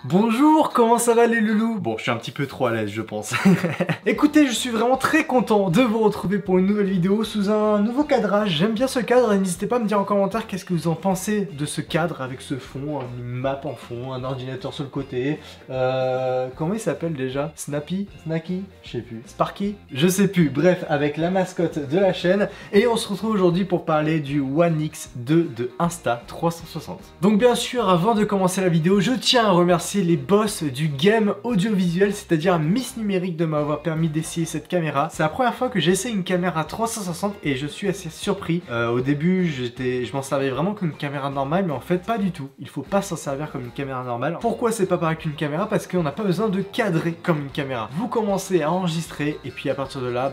Bonjour, comment ça va les loulous? Bon, je suis un petit peu trop à l'aise, je pense. Écoutez, je suis vraiment très content de vous retrouver pour une nouvelle vidéo sous un nouveau cadrage. J'aime bien ce cadre et n'hésitez pas à me dire en commentaire qu'est-ce que vous en pensez de ce cadre avec ce fond, une map en fond, un ordinateur sur le côté. Comment il s'appelle déjà? Snappy? Snacky? Je sais plus. Sparky? Je sais plus. Bref, avec la mascotte de la chaîne. Et on se retrouve aujourd'hui pour parler du One X2 de Insta360. Donc bien sûr, avant de commencer la vidéo, je tiens à remercier les boss du game audiovisuel, c'est-à-dire Miss Numérique, de m'avoir permis d'essayer cette caméra. C'est la première fois que j'essaie une caméra 360 et je suis assez surpris. Au début, je m'en servais vraiment comme une caméra normale, mais en fait pas du tout. Il faut pas s'en servir comme une caméra normale. Pourquoi c'est pas pareil qu'une caméra? Parce qu'on n'a pas besoin de cadrer comme une caméra. Vous commencez à enregistrer et puis à partir de là,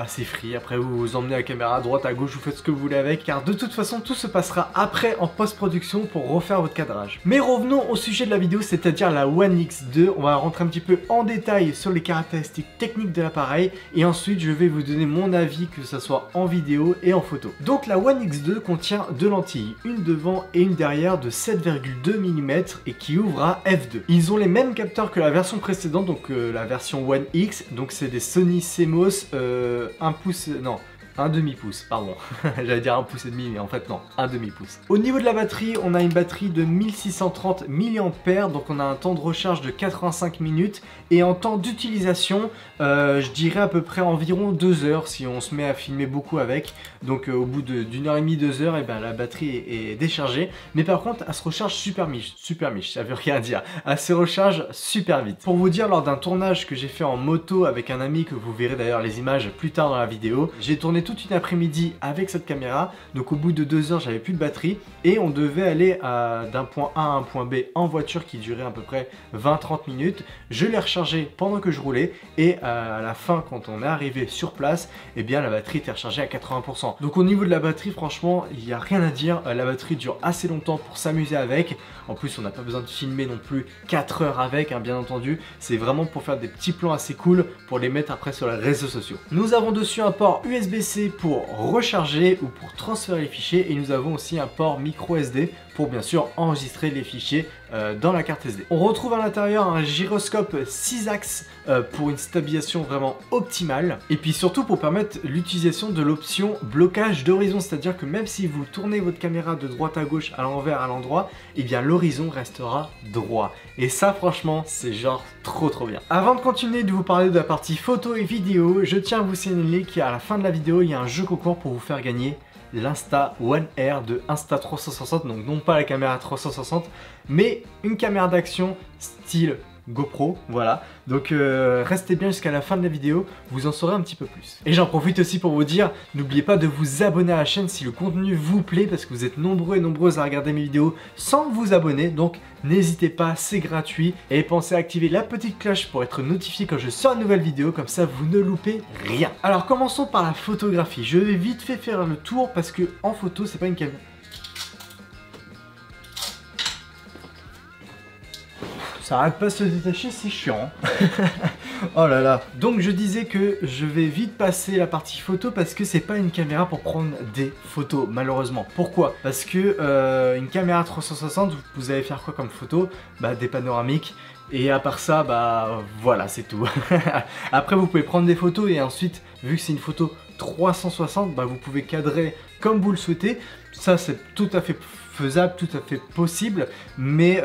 c'est free. Après vous emmenez la caméra à droite, à gauche, vous faites ce que vous voulez avec, car de toute façon tout se passera après en post-production pour refaire votre cadrage. Mais revenons au sujet de la vidéo, c'est-à-dire la One X2. On va rentrer un petit peu en détail sur les caractéristiques techniques de l'appareil et ensuite je vais vous donner mon avis, que ce soit en vidéo et en photo. Donc la One X2 contient deux lentilles, une devant et une derrière de 7,2 mm et qui ouvre à f2. Ils ont les mêmes capteurs que la version précédente, donc la version One X, donc c'est des Sony CMOS 1 pouce, non, un demi-pouce, pardon. J'allais dire 1 pouce et demi, mais en fait non, un demi-pouce. Au niveau de la batterie, on a une batterie de 1630 mAh, donc on a un temps de recharge de 85 minutes. Et en temps d'utilisation, je dirais à peu près environ 2 heures si on se met à filmer beaucoup avec. Donc au bout d'une heure et demie, 2 heures, et ben, la batterie est déchargée. Mais par contre, elle se recharge super miche, ça veut rien dire. Elle se recharge super vite. Pour vous dire, lors d'un tournage que j'ai fait en moto avec un ami, que vous verrez d'ailleurs les images plus tard dans la vidéo, j'ai tourné toute une après-midi avec cette caméra. Donc au bout de 2 heures, j'avais plus de batterie et on devait aller d'un point A à un point B en voiture qui durait à peu près 20-30 minutes. Je l'ai rechargé pendant que je roulais et à la fin, quand on est arrivé sur place, eh bien la batterie était rechargée à 80%. Donc au niveau de la batterie, franchement, il n'y a rien à dire. La batterie dure assez longtemps pour s'amuser avec. En plus, on n'a pas besoin de filmer non plus 4 heures avec, hein, bien entendu. C'est vraiment pour faire des petits plans assez cool pour les mettre après sur les réseaux sociaux. Nous avons dessus un port USB-C pour recharger ou pour transférer les fichiers et nous avons aussi un port micro SD pour bien sûr enregistrer les fichiers dans la carte SD. On retrouve à l'intérieur un gyroscope 6 axes pour une stabilisation vraiment optimale et puis surtout pour permettre l'utilisation de l'option blocage d'horizon, c'est-à-dire que même si vous tournez votre caméra de droite à gauche, à l'envers, à l'endroit, et bien l'horizon restera droit. Et ça franchement c'est genre trop bien. Avant de continuer de vous parler de la partie photo et vidéo, je tiens à vous signaler qu'à la fin de la vidéo il y a un jeu concours pour vous faire gagner l'Insta One R de Insta360, donc non pas la caméra 360 mais une caméra d'action style GoPro, voilà. Donc restez bien jusqu'à la fin de la vidéo, vous en saurez un petit peu plus. Et j'en profite aussi pour vous dire, n'oubliez pas de vous abonner à la chaîne si le contenu vous plaît, parce que vous êtes nombreux et nombreuses à regarder mes vidéos sans vous abonner, donc n'hésitez pas, c'est gratuit. Et pensez à activer la petite cloche pour être notifié quand je sors une nouvelle vidéo, comme ça vous ne loupez rien. Alors commençons par la photographie. Je vais vite fait faire le tour parce que en photo c'est pas une caméra. Ça arrête pas de se détacher, c'est chiant. Oh là là. Donc je disais que je vais vite passer la partie photo parce que c'est pas une caméra pour prendre des photos, malheureusement. Pourquoi? Parce que une caméra 360, vous allez faire quoi comme photo? Des panoramiques. Et à part ça, voilà, c'est tout. Après vous pouvez prendre des photos et ensuite, vu que c'est une photo 360, vous pouvez cadrer comme vous le souhaitez. Ça c'est tout à fait faisable, tout à fait possible, mais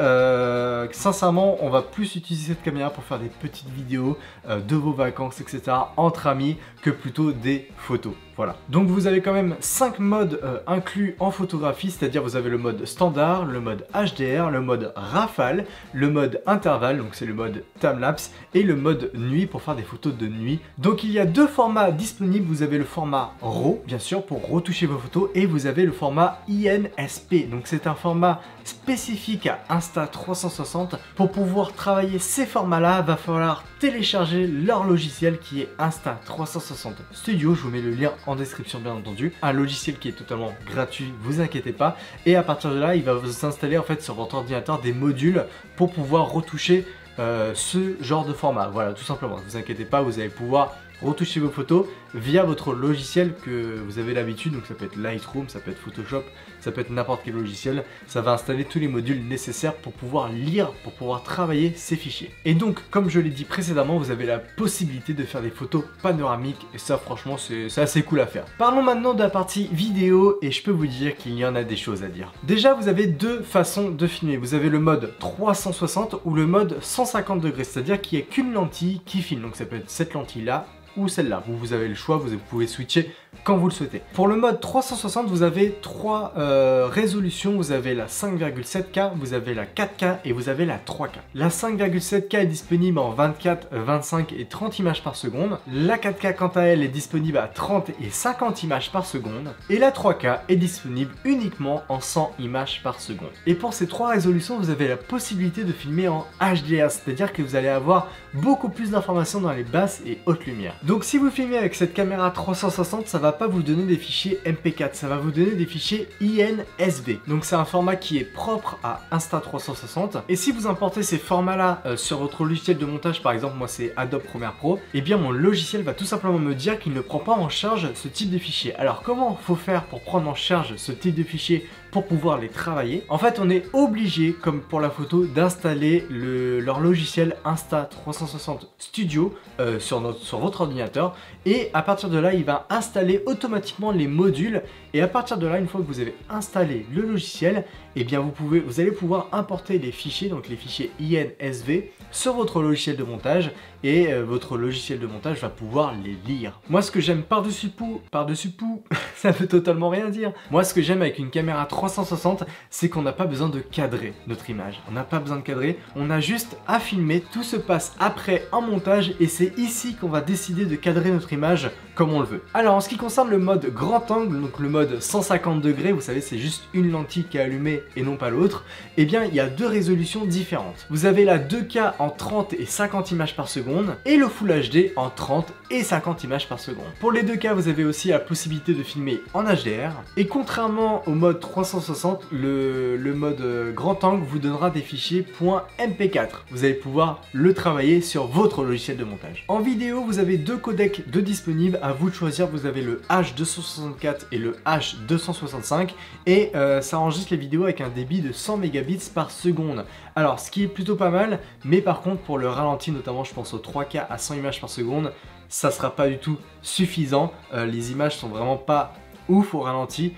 sincèrement on va plus utiliser cette caméra pour faire des petites vidéos de vos vacances, etc. entre amis, que plutôt des photos. Voilà. Donc vous avez quand même 5 modes inclus en photographie, c'est-à-dire vous avez le mode standard, le mode HDR, le mode rafale, le mode intervalle, donc c'est le mode timelapse, et le mode nuit pour faire des photos de nuit. Donc il y a deux formats disponibles, vous avez le format RAW, bien sûr, pour retoucher vos photos, et vous avez le format INSP, donc c'est un format spécifique à Insta360. Pour pouvoir travailler ces formats-là, va falloir télécharger leur logiciel qui est Insta360 Studio, je vous mets le lien en description bien entendu, un logiciel qui est totalement gratuit, vous inquiétez pas, et à partir de là il va vous installer en fait sur votre ordinateur des modules pour pouvoir retoucher ce genre de format, voilà tout simplement, ne vous inquiétez pas, vous allez pouvoir retoucher vos photos via votre logiciel que vous avez l'habitude, donc ça peut être Lightroom, ça peut être Photoshop, ça peut être n'importe quel logiciel, ça va installer tous les modules nécessaires pour pouvoir lire, pour pouvoir travailler ces fichiers. Et donc, comme je l'ai dit précédemment, vous avez la possibilité de faire des photos panoramiques, et ça franchement c'est assez cool à faire. Parlons maintenant de la partie vidéo, et je peux vous dire qu'il y en a des choses à dire. Déjà, vous avez deux façons de filmer. Vous avez le mode 360 ou le mode 150 degrés, c'est-à-dire qu'il n'y a qu'une lentille qui filme, donc ça peut être cette lentille là ou celle-là. Vous avez le choix, vous pouvez switcher quand vous le souhaitez. Pour le mode 360, vous avez trois résolutions. Vous avez la 5,7K, vous avez la 4K et vous avez la 3K. La 5,7K est disponible en 24, 25 et 30 images par seconde. La 4K, quant à elle, est disponible à 30 et 50 images par seconde. Et la 3K est disponible uniquement en 100 images par seconde. Et pour ces trois résolutions, vous avez la possibilité de filmer en HDR, c'est-à-dire que vous allez avoir beaucoup plus d'informations dans les basses et hautes lumières. Donc si vous filmez avec cette caméra 360, ça va pas vous donner des fichiers MP4, ça va vous donner des fichiers INSV. Donc c'est un format qui est propre à Insta360. Et si vous importez ces formats-là sur votre logiciel de montage, par exemple moi c'est Adobe Premiere Pro, et bien mon logiciel va tout simplement me dire qu'il ne prend pas en charge ce type de fichiers. Alors comment faut faire pour prendre en charge ce type de fichiers pour pouvoir les travailler? En fait, on est obligé, comme pour la photo, d'installer leur logiciel Insta360 Studio sur votre ordinateur, et à partir de là, il va installer automatiquement les modules, et à partir de là, une fois que vous avez installé le logiciel, eh bien vous allez pouvoir importer les fichiers, donc les fichiers INSV, sur votre logiciel de montage, et votre logiciel de montage va pouvoir les lire. Moi, ce que j'aime par-dessus tout, ça veut totalement rien dire. Moi, ce que j'aime avec une caméra 360, c'est qu'on n'a pas besoin de cadrer notre image. On n'a pas besoin de cadrer, on a juste à filmer, tout se passe après en montage, et c'est ici qu'on va décider de cadrer notre image comme on le veut. Alors, en ce qui concerne le mode grand angle, donc le mode 150 degrés, vous savez, c'est juste une lentille qui est allumée et non pas l'autre, eh bien, il y a deux résolutions différentes. Vous avez la 2K en 30 et 50 images par seconde, et le Full HD en 30 et 50 images par seconde. Pour les 2K, vous avez aussi la possibilité de filmer en HDR, et contrairement au mode 360, le mode grand angle vous donnera des fichiers .mp4. Vous allez pouvoir le travailler sur votre logiciel de montage. En vidéo, vous avez deux codecs de disponibles, à vous de choisir. Vous avez le H264 et le H265, et ça enregistre les vidéos avec un débit de 100 mégabits par seconde. Alors, ce qui est plutôt pas mal, mais par contre pour le ralenti, notamment je pense au 3K à 100 images par seconde, ça sera pas du tout suffisant. Les images sont vraiment pas ouf au ralenti,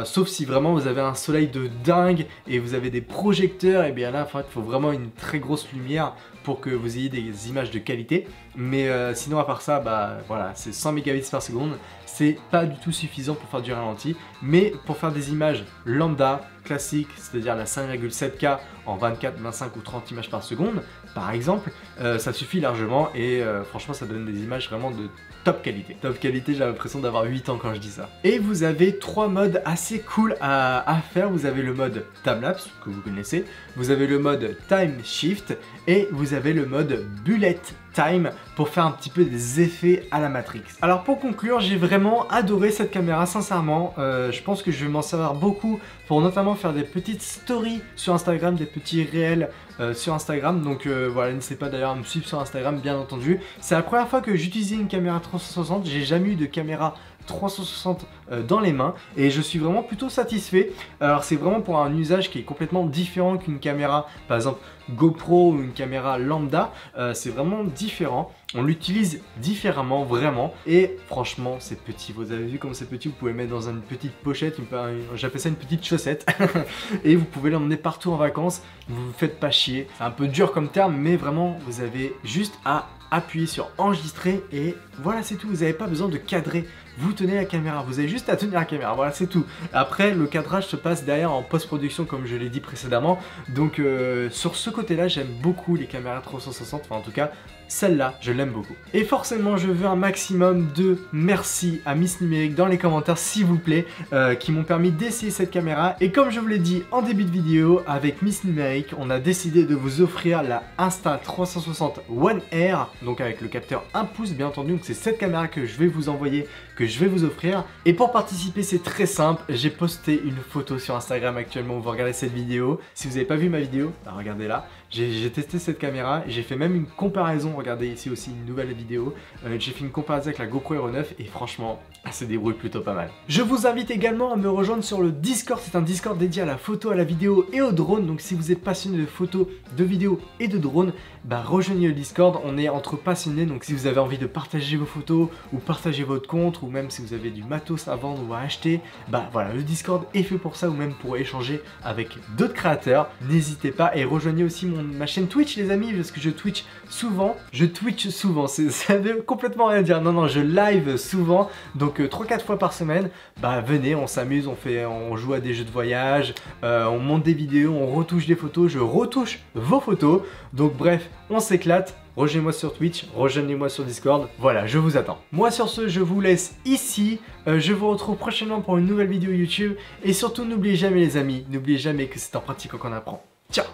sauf si vraiment vous avez un soleil de dingue et vous avez des projecteurs, et bien là en fait il faut vraiment une très grosse lumière pour que vous ayez des images de qualité. Mais sinon à part ça, bah voilà, c'est 100 mégabits par seconde, c'est pas du tout suffisant pour faire du ralenti. Mais pour faire des images lambda, classiques, c'est-à-dire la 5,7K en 24, 25 ou 30 images par seconde, par exemple, ça suffit largement, et franchement ça donne des images vraiment de top qualité. Top qualité, j'ai l'impression d'avoir 8 ans quand je dis ça. Et vous avez trois modes assez cool à faire. Vous avez le mode timelapse que vous connaissez, vous avez le mode time shift, et vous avez le mode bullet time pour faire un petit peu des effets à la Matrix. Alors pour conclure, j'ai vraiment adoré cette caméra, sincèrement. Je pense que je vais m'en servir beaucoup pour notamment faire des petites stories sur Instagram, des petits réels sur Instagram. Donc voilà, n'hésitez pas d'ailleurs à me suivre sur Instagram, bien entendu. C'est la première fois que j'utilisais une caméra 360, j'ai jamais eu de caméra 360 dans les mains, et je suis vraiment plutôt satisfait. Alors c'est vraiment pour un usage qui est complètement différent qu'une caméra par exemple GoPro ou une caméra lambda. C'est vraiment différent, on l'utilise différemment vraiment, et franchement c'est petit. Vous avez vu comme c'est petit, vous pouvez le mettre dans une petite pochette, j'appelle ça une petite chaussette et vous pouvez l'emmener partout en vacances, vous vous faites pas chier. C'est un peu dur comme terme, mais vraiment vous avez juste à appuyer sur enregistrer, et voilà, c'est tout. Vous n'avez pas besoin de cadrer, vous tenez la caméra, vous avez juste à tenir la caméra, voilà, c'est tout. Après le cadrage se passe derrière en post-production, comme je l'ai dit précédemment. Donc sur ce côté là, j'aime beaucoup les caméras 360, enfin en tout cas celle-là, je l'aime beaucoup. Et forcément, je veux un maximum de merci à Miss Numérique dans les commentaires, s'il vous plaît, qui m'ont permis d'essayer cette caméra. Et comme je vous l'ai dit en début de vidéo, avec Miss Numérique, on a décidé de vous offrir la Insta360 One R, donc avec le capteur 1 pouce, bien entendu. Donc c'est cette caméra que je vais vous envoyer, que que je vais vous offrir. Et pour participer, c'est très simple, j'ai posté une photo sur Instagram actuellement où vous regardez cette vidéo. Si vous n'avez pas vu ma vidéo, bah regardez là. J'ai testé cette caméra et j'ai fait même une comparaison, regardez ici aussi une nouvelle vidéo. J'ai fait une comparaison avec la GoPro Hero 9 et franchement, elle se débrouille plutôt pas mal. Je vous invite également à me rejoindre sur le Discord, c'est un Discord dédié à la photo, à la vidéo et au drone. Donc si vous êtes passionné de photos, de vidéos et de drone, bah rejoignez le Discord, on est entre passionnés. Donc si vous avez envie de partager vos photos ou partager votre compte ou même si vous avez du matos à vendre ou à acheter, bah voilà, le Discord est fait pour ça ou même pour échanger avec d'autres créateurs. N'hésitez pas et rejoignez aussi ma chaîne Twitch les amis, parce que je twitch souvent, ça veut complètement rien dire, non, je live souvent, donc 3-4 fois par semaine, bah venez, on s'amuse, on joue à des jeux de voyage, on monte des vidéos, on retouche des photos, je retouche vos photos, donc bref, on s'éclate. Rejoignez-moi sur Twitch, rejoignez-moi sur Discord, voilà, je vous attends. Moi sur ce, je vous laisse ici, je vous retrouve prochainement pour une nouvelle vidéo YouTube, et surtout n'oubliez jamais les amis, n'oubliez jamais que c'est en pratiquant qu'on apprend. Ciao!